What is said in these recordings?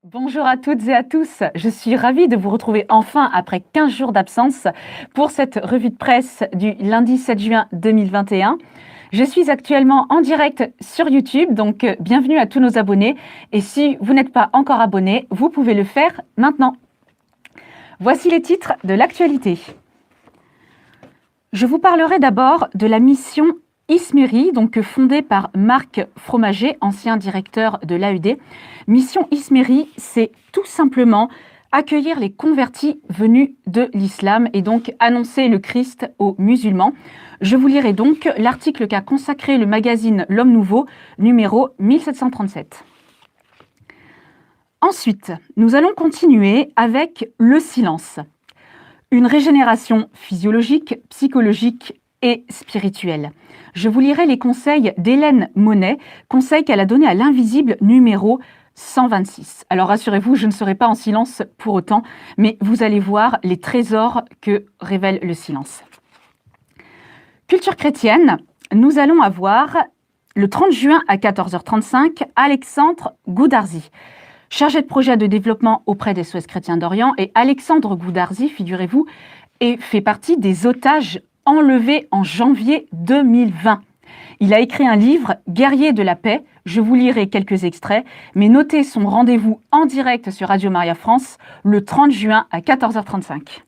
Bonjour à toutes et à tous, je suis ravie de vous retrouver enfin après 15 jours d'absence pour cette revue de presse du lundi 7 juin 2021. Je suis actuellement en direct sur YouTube, donc bienvenue à tous nos abonnés. Et si vous n'êtes pas encore abonné, vous pouvez le faire maintenant. Voici les titres de l'actualité. Je vous parlerai d'abord de la mission Ismeri, donc fondée par Marc Fromager, ancien directeur de l'AED. Mission Ismeri, c'est tout simplement accueillir les convertis venus de l'islam et donc annoncer le Christ aux musulmans. Je vous lirai donc l'article qu'a consacré le magazine L'Homme Nouveau, numéro 1737. Ensuite, nous allons continuer avec le silence. Une régénération physiologique, psychologique et spirituelle. Je vous lirai les conseils d'Hélène Monet, conseils qu'elle a donnés à l'invisible numéro 126. Alors rassurez-vous, je ne serai pas en silence pour autant, mais vous allez voir les trésors que révèle le silence. Culture chrétienne, nous allons avoir le 30 juin à 14h35, Alexandre Goudarzi, chargé de projet de développement auprès des SOS Chrétiens d'Orient. Et Alexandre Goudarzi, figurez-vous, fait partie des otages enlevés en janvier 2020. Il a écrit un livre, Guerrier de la paix. Je vous lirai quelques extraits, mais notez son rendez-vous en direct sur Radio Maria France le 30 juin à 14h35.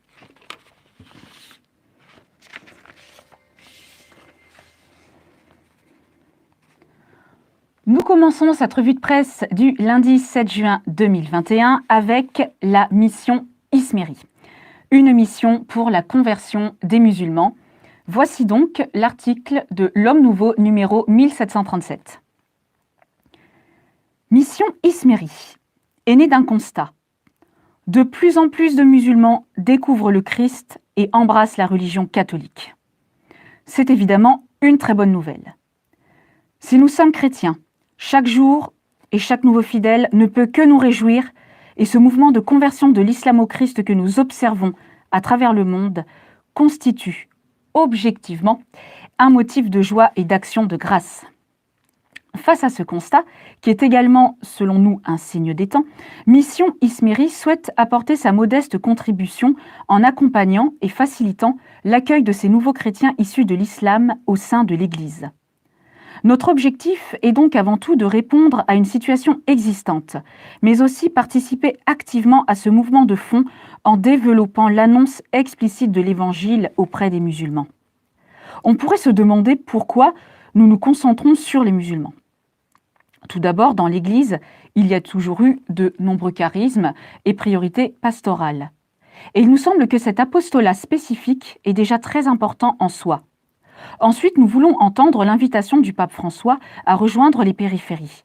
Nous commençons cette revue de presse du lundi 7 juin 2021 avec la mission Ismeri, une mission pour la conversion des musulmans. Voici donc l'article de L'Homme Nouveau numéro 1737. Mission Ismeri est née d'un constat. De plus en plus de musulmans découvrent le Christ et embrassent la religion catholique. C'est évidemment une très bonne nouvelle. Si nous sommes chrétiens, chaque jour et chaque nouveau fidèle ne peut que nous réjouir, et ce mouvement de conversion de l'islam au Christ que nous observons à travers le monde constitue objectivement un motif de joie et d'action de grâce. Face à ce constat, qui est également, selon nous, un signe des temps, Mission Ismeri souhaite apporter sa modeste contribution en accompagnant et facilitant l'accueil de ces nouveaux chrétiens issus de l'islam au sein de l'Église. Notre objectif est donc avant tout de répondre à une situation existante, mais aussi participer activement à ce mouvement de fond en développant l'annonce explicite de l'Évangile auprès des musulmans. On pourrait se demander pourquoi nous nous concentrons sur les musulmans. Tout d'abord, dans l'Église, il y a toujours eu de nombreux charismes et priorités pastorales. Et il nous semble que cet apostolat spécifique est déjà très important en soi. Ensuite, nous voulons entendre l'invitation du pape François à rejoindre les périphéries.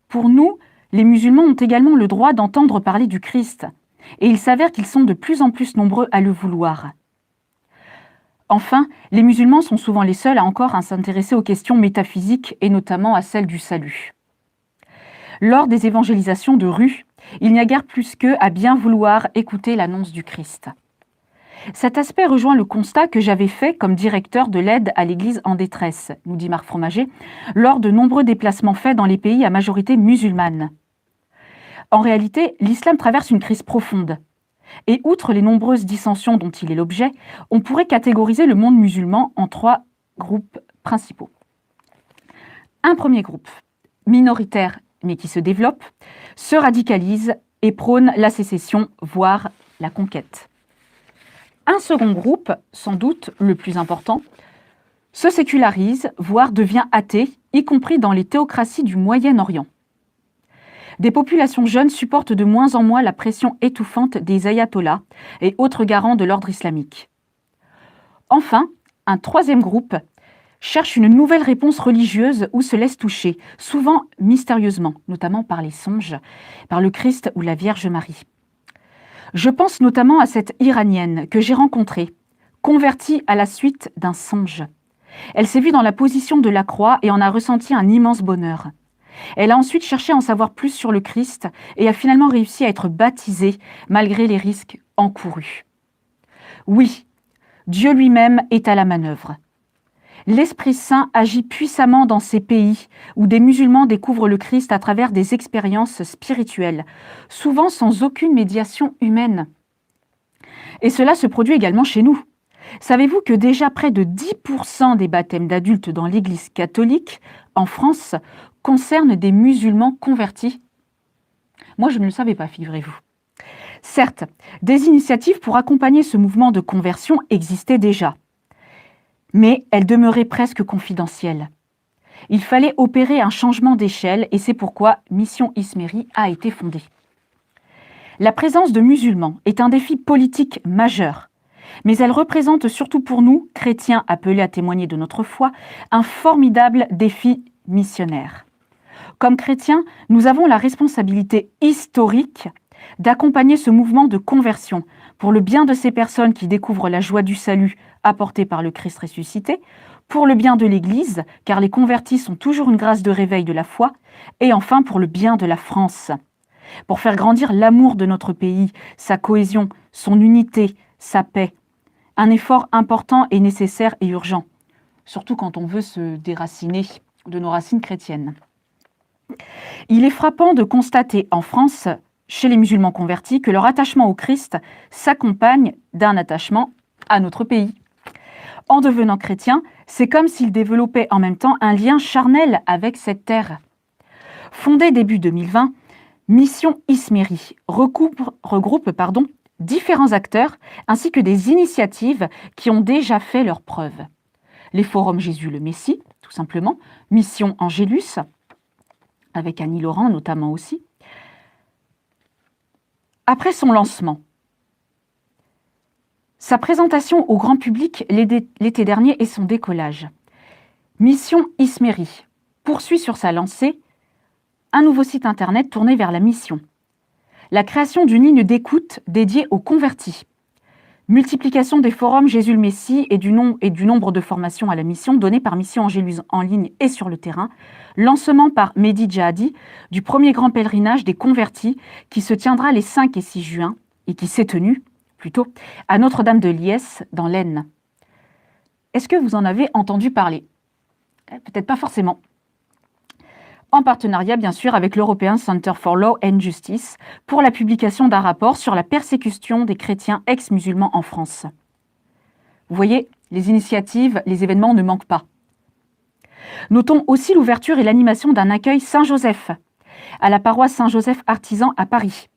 Pour nous, les musulmans ont également le droit d'entendre parler du Christ, et il s'avère qu'ils sont de plus en plus nombreux à le vouloir. Enfin, les musulmans sont souvent les seuls à s'intéresser aux questions métaphysiques et notamment à celle du salut. Lors des évangélisations de rue, il n'y a guère plus qu'eux à bien vouloir écouter l'annonce du Christ. Cet aspect rejoint le constat que j'avais fait comme directeur de l'aide à l'Église en détresse, nous dit Marc Fromager, lors de nombreux déplacements faits dans les pays à majorité musulmane. En réalité, l'islam traverse une crise profonde. Et outre les nombreuses dissensions dont il est l'objet, on pourrait catégoriser le monde musulman en 3 groupes principaux. Un premier groupe, minoritaire mais qui se développe, se radicalise et prône la sécession, voire la conquête. Un second groupe, sans doute le plus important, se sécularise, voire devient athée, y compris dans les théocraties du Moyen-Orient. Des populations jeunes supportent de moins en moins la pression étouffante des ayatollahs et autres garants de l'ordre islamique. Enfin, un troisième groupe cherche une nouvelle réponse religieuse ou se laisse toucher, souvent mystérieusement, notamment par les songes, par le Christ ou la Vierge Marie. Je pense notamment à cette Iranienne que j'ai rencontrée, convertie à la suite d'un songe. Elle s'est vue dans la position de la croix et en a ressenti un immense bonheur. Elle a ensuite cherché à en savoir plus sur le Christ et a finalement réussi à être baptisée malgré les risques encourus. Oui, Dieu lui-même est à la manœuvre. L'Esprit Saint agit puissamment dans ces pays où des musulmans découvrent le Christ à travers des expériences spirituelles, souvent sans aucune médiation humaine. Et cela se produit également chez nous. Savez-vous que déjà près de 10% des baptêmes d'adultes dans l'Église catholique en France concernent des musulmans convertis? Moi, je ne le savais pas, figurez-vous. Certes, des initiatives pour accompagner ce mouvement de conversion existaient déjà, mais elles demeuraient presque confidentielles. Il fallait opérer un changement d'échelle et c'est pourquoi Mission Ismeri a été fondée. La présence de musulmans est un défi politique majeur, mais elle représente surtout pour nous, chrétiens appelés à témoigner de notre foi, un formidable défi missionnaire. Comme chrétiens, nous avons la responsabilité historique d'accompagner ce mouvement de conversion pour le bien de ces personnes qui découvrent la joie du salut apportée par le Christ ressuscité, pour le bien de l'Église, car les convertis sont toujours une grâce de réveil de la foi, et enfin pour le bien de la France. Pour faire grandir l'amour de notre pays, sa cohésion, son unité, sa paix. Un effort important et nécessaire et urgent, surtout quand on veut se déraciner de nos racines chrétiennes. Il est frappant de constater en France, chez les musulmans convertis, que leur attachement au Christ s'accompagne d'un attachement à notre pays. En devenant chrétiens, c'est comme s'ils développaient en même temps un lien charnel avec cette terre. Fondée début 2020, Mission Ismeri regroupe différents acteurs ainsi que des initiatives qui ont déjà fait leurs preuves. Les forums Jésus le Messie, tout simplement, Mission Angélus, avec Annie Laurent notamment aussi. Après son lancement, sa présentation au grand public l'été dernier et son décollage, Mission Ismeri poursuit sur sa lancée un nouveau site internet tourné vers la mission. La création d'une ligne d'écoute dédiée aux convertis. Multiplication des forums Jésus le Messie et du nombre de formations à la mission données par Mission Angélus en ligne et sur le terrain. Lancement par Mehdi Djahadi du premier grand pèlerinage des convertis qui se tiendra les 5 et 6 juin et qui s'est tenu, plutôt, à Notre-Dame de Liesse dans l'Aisne. Est-ce que vous en avez entendu parler? Peut-être pas forcément. En partenariat bien sûr avec l'European Center for Law and Justice pour la publication d'un rapport sur la persécution des chrétiens ex-musulmans en France. Vous voyez, les initiatives, les événements ne manquent pas. Notons aussi l'ouverture et l'animation d'un accueil Saint-Joseph à la paroisse Saint-Joseph Artisan à Paris,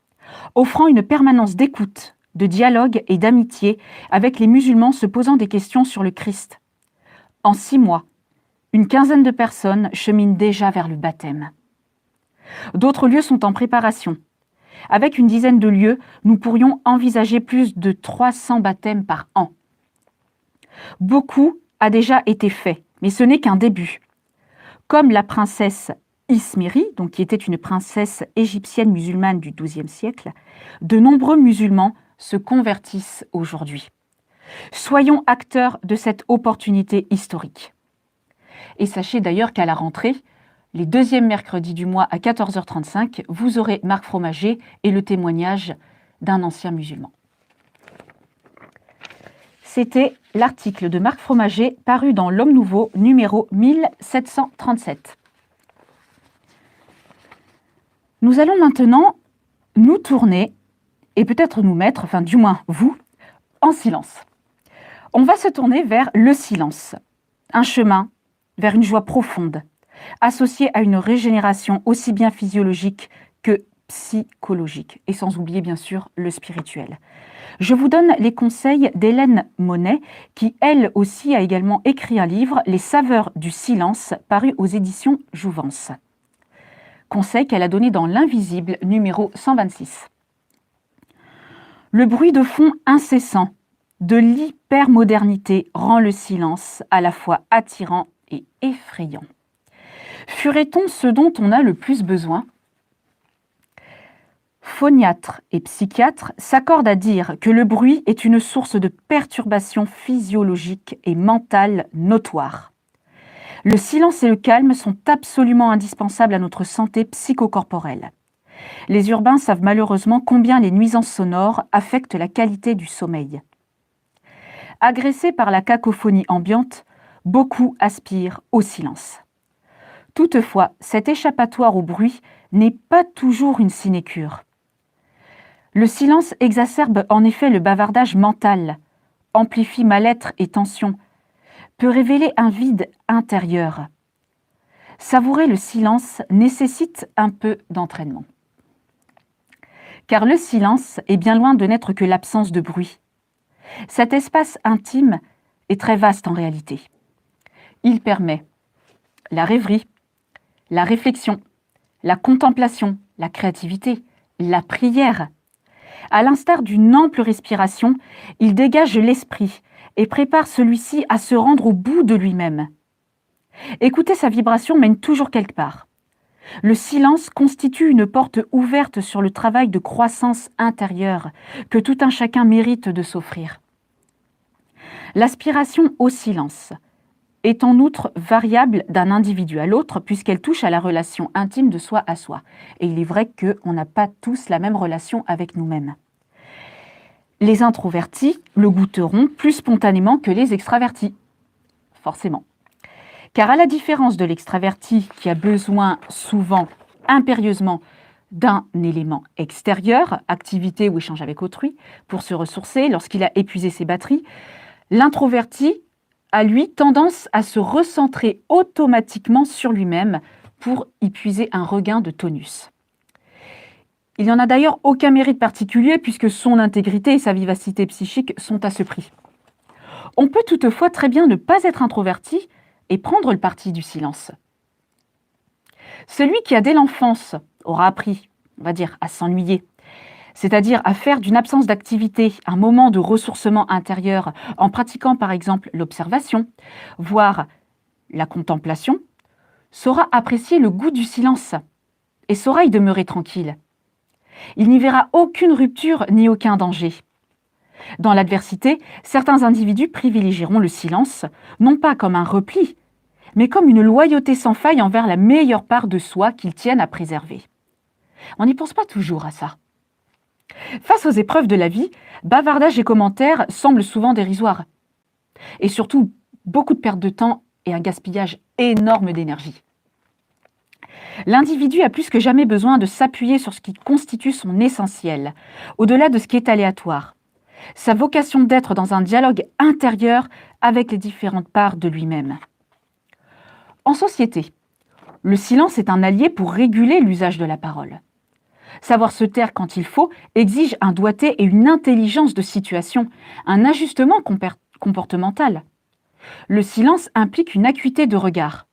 offrant une permanence d'écoute, de dialogue et d'amitié avec les musulmans se posant des questions sur le Christ. En 6 mois, une quinzaine de personnes cheminent déjà vers le baptême. D'autres lieux sont en préparation. Avec une dizaine de lieux, nous pourrions envisager plus de 300 baptêmes par an. Beaucoup a déjà été fait, mais ce n'est qu'un début. Comme la princesse Ismeri, donc qui était une princesse égyptienne musulmane du XIIe siècle, de nombreux musulmans se convertissent aujourd'hui. Soyons acteurs de cette opportunité historique. Et sachez d'ailleurs qu'à la rentrée, les 2e mercredis du mois à 14h35, vous aurez Marc Fromager et le témoignage d'un ancien musulman. C'était l'article de Marc Fromager paru dans L'Homme Nouveau, numéro 1737. Nous allons maintenant nous tourner et peut-être nous mettre, enfin du moins vous, en silence. On va se tourner vers le silence, un chemin vers une joie profonde, associée à une régénération aussi bien physiologique que psychologique, et sans oublier bien sûr le spirituel. Je vous donne les conseils d'Hélène Monet, qui elle aussi a également écrit un livre, Les saveurs du silence, paru aux éditions Jouvence. Conseil qu'elle a donné dans L'Invisible, numéro 126. Le bruit de fond incessant de l'hypermodernité rend le silence à la fois attirant et effrayant. Ferait-on ce dont on a le plus besoin? Phoniatres et psychiatres s'accordent à dire que le bruit est une source de perturbations physiologiques et mentales notoires. Le silence et le calme sont absolument indispensables à notre santé psychocorporelle. Les urbains savent malheureusement combien les nuisances sonores affectent la qualité du sommeil. Agressés par la cacophonie ambiante, Beaucoup aspirent au silence. Toutefois, cet échappatoire au bruit n'est pas toujours une sinécure. Le silence exacerbe en effet le bavardage mental, amplifie mal-être et tension, peut révéler un vide intérieur. Savourer le silence nécessite un peu d'entraînement. Car le silence est bien loin de n'être que l'absence de bruit. Cet espace intime est très vaste en réalité. Il permet la rêverie, la réflexion, la contemplation, la créativité, la prière. À l'instar d'une ample respiration, il dégage l'esprit et prépare celui-ci à se rendre au bout de lui-même. Écouter sa vibration mène toujours quelque part. Le silence constitue une porte ouverte sur le travail de croissance intérieure que tout un chacun mérite de s'offrir. L'aspiration au silence est en outre variable d'un individu à l'autre puisqu'elle touche à la relation intime de soi à soi. Et il est vrai qu'on n'a pas tous la même relation avec nous-mêmes. Les introvertis le goûteront plus spontanément que les extravertis, forcément. Car à la différence de l'extraverti qui a besoin souvent, impérieusement, d'un élément extérieur, activité ou échange avec autrui, pour se ressourcer lorsqu'il a épuisé ses batteries, l'introverti a, lui, tendance à se recentrer automatiquement sur lui-même pour y puiser un regain de tonus. Il n'y en a d'ailleurs aucun mérite particulier puisque son intégrité et sa vivacité psychique sont à ce prix. On peut toutefois très bien ne pas être introverti et prendre le parti du silence. Celui qui a dès l'enfance aura appris, on va dire, à s'ennuyer, c'est-à-dire à faire d'une absence d'activité un moment de ressourcement intérieur en pratiquant par exemple l'observation, voire la contemplation, saura apprécier le goût du silence et saura y demeurer tranquille. Il n'y verra aucune rupture ni aucun danger. Dans l'adversité, certains individus privilégieront le silence, non pas comme un repli, mais comme une loyauté sans faille envers la meilleure part de soi qu'ils tiennent à préserver. On n'y pense pas toujours à ça. Face aux épreuves de la vie, bavardage et commentaires semblent souvent dérisoires. Et surtout, beaucoup de perte de temps et un gaspillage énorme d'énergie. L'individu a plus que jamais besoin de s'appuyer sur ce qui constitue son essentiel, au-delà de ce qui est aléatoire. Sa vocation d'être dans un dialogue intérieur avec les différentes parts de lui-même. En société, le silence est un allié pour réguler l'usage de la parole. Savoir se taire quand il faut exige un doigté et une intelligence de situation, un ajustement comportemental. Le silence implique une acuité de regard.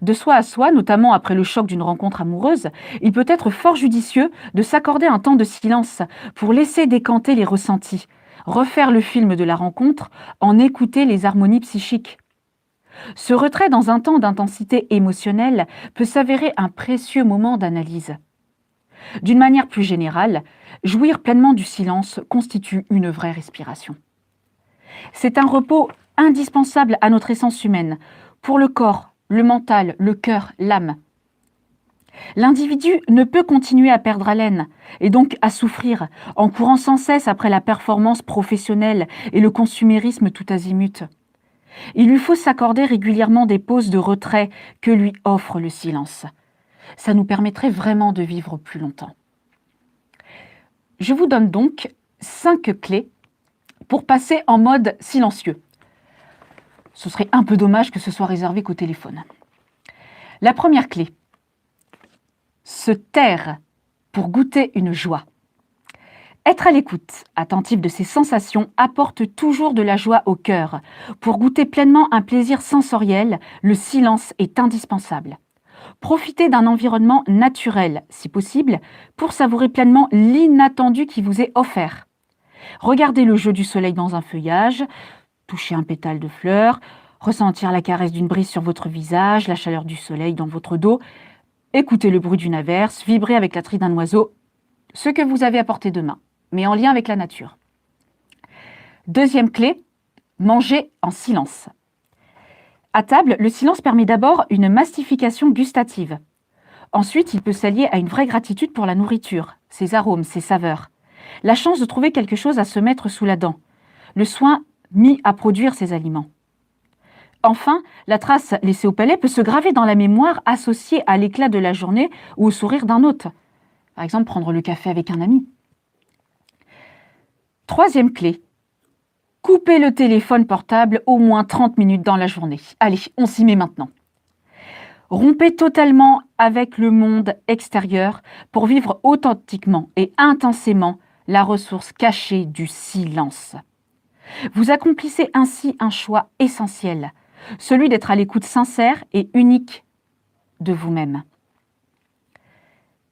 De soi à soi, notamment après le choc d'une rencontre amoureuse, il peut être fort judicieux de s'accorder un temps de silence pour laisser décanter les ressentis, refaire le film de la rencontre, en écouter les harmonies psychiques. Ce retrait dans un temps d'intensité émotionnelle peut s'avérer un précieux moment d'analyse. D'une manière plus générale, jouir pleinement du silence constitue une vraie respiration. C'est un repos indispensable à notre essence humaine, pour le corps, le mental, le cœur, l'âme. L'individu ne peut continuer à perdre haleine et donc à souffrir en courant sans cesse après la performance professionnelle et le consumérisme tout azimut. Il lui faut s'accorder régulièrement des pauses de retrait que lui offre le silence. Ça nous permettrait vraiment de vivre plus longtemps. Je vous donne donc 5 clés pour passer en mode silencieux. Ce serait un peu dommage que ce soit réservé qu'au téléphone. La première clé, se taire pour goûter une joie. Être à l'écoute, attentif de ses sensations, apporte toujours de la joie au cœur. Pour goûter pleinement un plaisir sensoriel, le silence est indispensable. Profitez d'un environnement naturel, si possible, pour savourer pleinement l'inattendu qui vous est offert. Regardez le jeu du soleil dans un feuillage, toucher un pétale de fleur, ressentir la caresse d'une brise sur votre visage, la chaleur du soleil dans votre dos, écoutez le bruit d'une averse, vibrer avec la trille d'un oiseau, ce que vous avez à portée de main, mais en lien avec la nature. Deuxième clé, manger en silence. À table, le silence permet d'abord une mastification gustative. Ensuite, il peut s'allier à une vraie gratitude pour la nourriture, ses arômes, ses saveurs. La chance de trouver quelque chose à se mettre sous la dent. Le soin mis à produire ces aliments. Enfin, la trace laissée au palais peut se graver dans la mémoire associée à l'éclat de la journée ou au sourire d'un hôte. Par exemple, prendre le café avec un ami. Troisième clé, coupez le téléphone portable au moins 30 minutes dans la journée. Allez, on s'y met maintenant. Rompez totalement avec le monde extérieur pour vivre authentiquement et intensément la ressource cachée du silence. Vous accomplissez ainsi un choix essentiel, celui d'être à l'écoute sincère et unique de vous-même.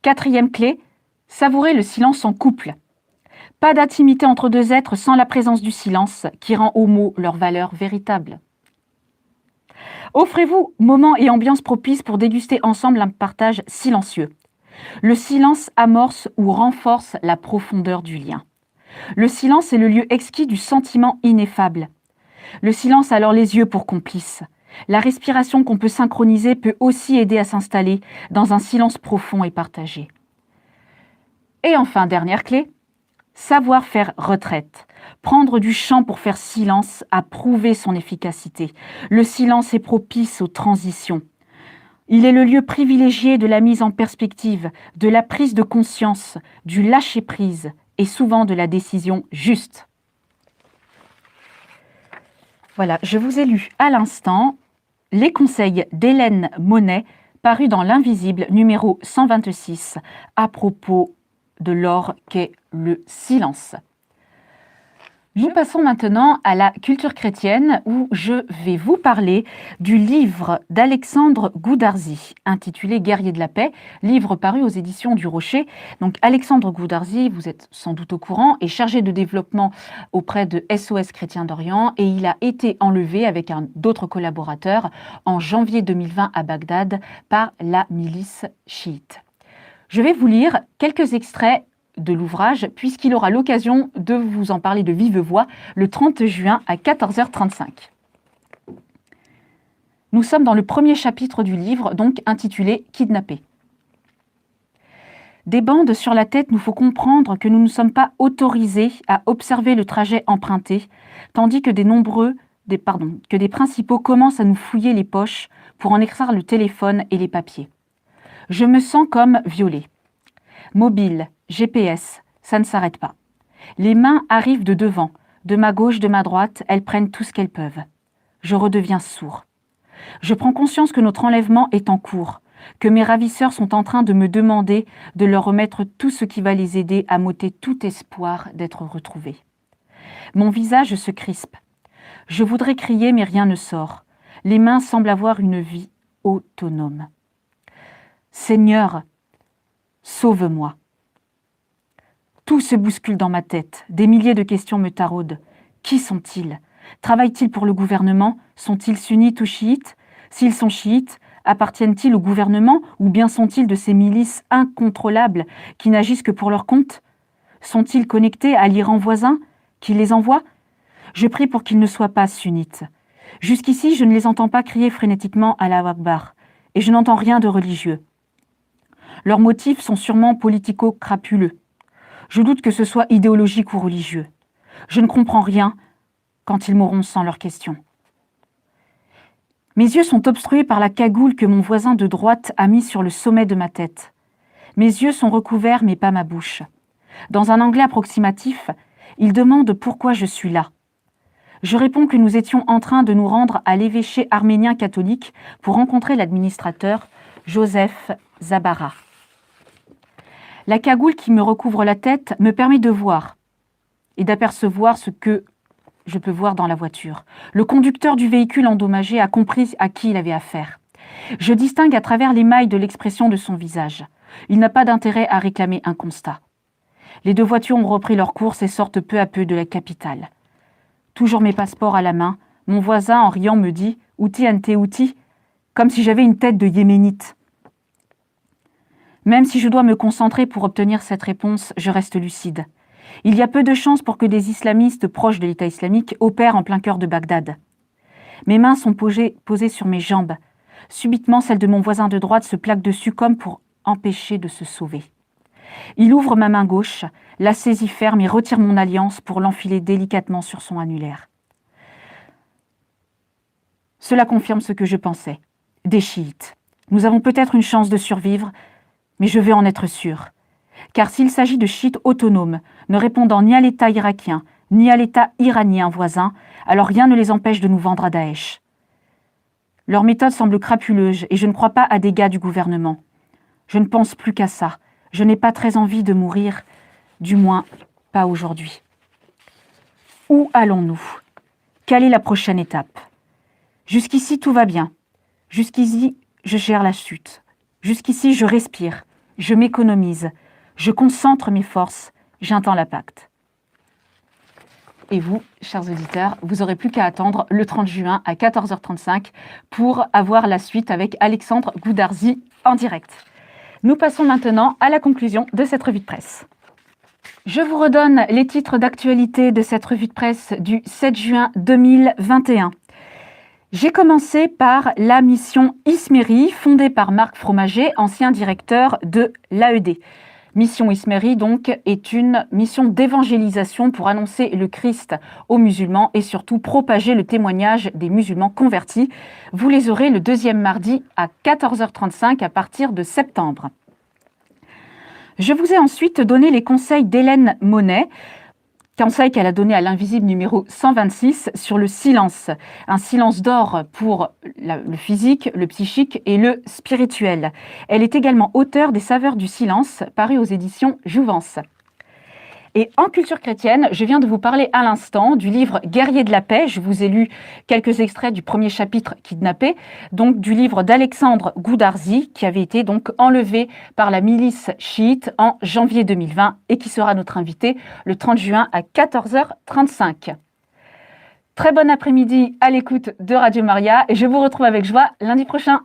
Quatrième clé, savourez le silence en couple. Pas d'intimité entre deux êtres sans la présence du silence qui rend aux mots leur valeur véritable. Offrez-vous moments et ambiances propices pour déguster ensemble un partage silencieux. Le silence amorce ou renforce la profondeur du lien. Le silence est le lieu exquis du sentiment ineffable. Le silence a alors les yeux pour complices. La respiration qu'on peut synchroniser peut aussi aider à s'installer dans un silence profond et partagé. Et enfin, dernière clé, savoir faire retraite. Prendre du champ pour faire silence a prouvé son efficacité. Le silence est propice aux transitions. Il est le lieu privilégié de la mise en perspective, de la prise de conscience, du lâcher-prise et souvent de la décision juste. Voilà, je vous ai lu à l'instant les conseils d'Hélène Monet, parus dans l'Invisible numéro 126, à propos de l'or qu'est le silence. Nous passons maintenant à la culture chrétienne où je vais vous parler du livre d'Alexandre Goudarzi intitulé Guerrier de la paix, livre paru aux éditions du Rocher. Donc Alexandre Goudarzi, vous êtes sans doute au courant, est chargé de développement auprès de SOS Chrétiens d'Orient et il a été enlevé avec d'autres collaborateurs en janvier 2020 à Bagdad par la milice chiite. Je vais vous lire quelques extraits de l'ouvrage, puisqu'il aura l'occasion de vous en parler de vive voix le 30 juin à 14h35. Nous sommes dans le premier chapitre du livre, donc intitulé « Kidnappé ». Des bandes sur la tête nous faut comprendre que nous ne sommes pas autorisés à observer le trajet emprunté, tandis que des principaux commencent à nous fouiller les poches pour en extraire le téléphone et les papiers. Je me sens comme violée. Mobile, GPS, ça ne s'arrête pas. Les mains arrivent de devant, de ma gauche, de ma droite, elles prennent tout ce qu'elles peuvent. Je redeviens sourd. Je prends conscience que notre enlèvement est en cours, que mes ravisseurs sont en train de me demander de leur remettre tout ce qui va les aider à m'ôter tout espoir d'être retrouvés. Mon visage se crispe. Je voudrais crier, mais rien ne sort. Les mains semblent avoir une vie autonome. Seigneur, sauve-moi. Tout se bouscule dans ma tête. Des milliers de questions me taraudent. Qui sont-ils? Travaillent-ils pour le gouvernement? Sont-ils sunnites ou chiites? S'ils sont chiites, appartiennent-ils au gouvernement ou bien sont-ils de ces milices incontrôlables qui n'agissent que pour leur compte? Sont-ils connectés à l'Iran voisin qui les envoie? Je prie pour qu'ils ne soient pas sunnites. Jusqu'ici, je ne les entends pas crier frénétiquement Allahu Akbar et je n'entends rien de religieux. Leurs motifs sont sûrement politico-crapuleux. Je doute que ce soit idéologique ou religieux. Je ne comprends rien quand ils mourront sans leurs questions. Mes yeux sont obstrués par la cagoule que mon voisin de droite a mise sur le sommet de ma tête. Mes yeux sont recouverts mais pas ma bouche. Dans un anglais approximatif, il demande pourquoi je suis là. Je réponds que nous étions en train de nous rendre à l'évêché arménien catholique pour rencontrer l'administrateur Joseph Zabara. La cagoule qui me recouvre la tête me permet de voir et d'apercevoir ce que je peux voir dans la voiture. Le conducteur du véhicule endommagé a compris à qui il avait affaire. Je distingue à travers les mailles de l'expression de son visage. Il n'a pas d'intérêt à réclamer un constat. Les deux voitures ont repris leur course et sortent peu à peu de la capitale. Toujours mes passeports à la main, mon voisin en riant me dit « Outi ante outi », comme si j'avais une tête de yéménite. Même si je dois me concentrer pour obtenir cette réponse, je reste lucide. Il y a peu de chances pour que des islamistes proches de l'État islamique opèrent en plein cœur de Bagdad. Mes mains sont posées sur mes jambes. Subitement, celle de mon voisin de droite se plaque dessus comme pour empêcher de se sauver. Il ouvre ma main gauche, la saisit ferme et retire mon alliance pour l'enfiler délicatement sur son annulaire. Cela confirme ce que je pensais. Des chiites. Nous avons peut-être une chance de survivre, mais je veux en être sûr. Car s'il s'agit de chiites autonomes, ne répondant ni à l'État irakien, ni à l'État iranien voisin, alors rien ne les empêche de nous vendre à Daesh. Leur méthode semble crapuleuse et je ne crois pas à des gars du gouvernement. Je ne pense plus qu'à ça. Je n'ai pas très envie de mourir, du moins pas aujourd'hui. Où allons-nous? Quelle est la prochaine étape? Jusqu'ici, tout va bien. Jusqu'ici, je gère la chute. Jusqu'ici, je respire, je m'économise, je concentre mes forces, j'entends l'impact. Et vous, chers auditeurs, vous n'aurez plus qu'à attendre le 30 juin à 14h35 pour avoir la suite avec Alexandre Goudarzi en direct. Nous passons maintenant à la conclusion de cette revue de presse. Je vous redonne les titres d'actualité de cette revue de presse du 7 juin 2021. J'ai commencé par la mission Ismeri, fondée par Marc Fromager, ancien directeur de l'AED. Mission Ismeri, donc, est une mission d'évangélisation pour annoncer le Christ aux musulmans et surtout propager le témoignage des musulmans convertis. Vous les aurez le deuxième mardi à 14h35 à partir de septembre. Je vous ai ensuite donné les conseils d'Hélène Monet, conseil qu'elle a donné à l'invisible numéro 126 sur le silence. Un silence d'or pour le physique, le psychique et le spirituel. Elle est également auteure des Saveurs du silence, paru aux éditions Jouvence. Et en culture chrétienne, je viens de vous parler à l'instant du livre Guerrier de la paix. Je vous ai lu quelques extraits du premier chapitre Kidnappé, donc du livre d'Alexandre Goudarzi, qui avait été donc enlevé par la milice chiite en janvier 2020 et qui sera notre invité le 30 juin à 14h35. Très bon après-midi à l'écoute de Radio Maria et je vous retrouve avec joie lundi prochain.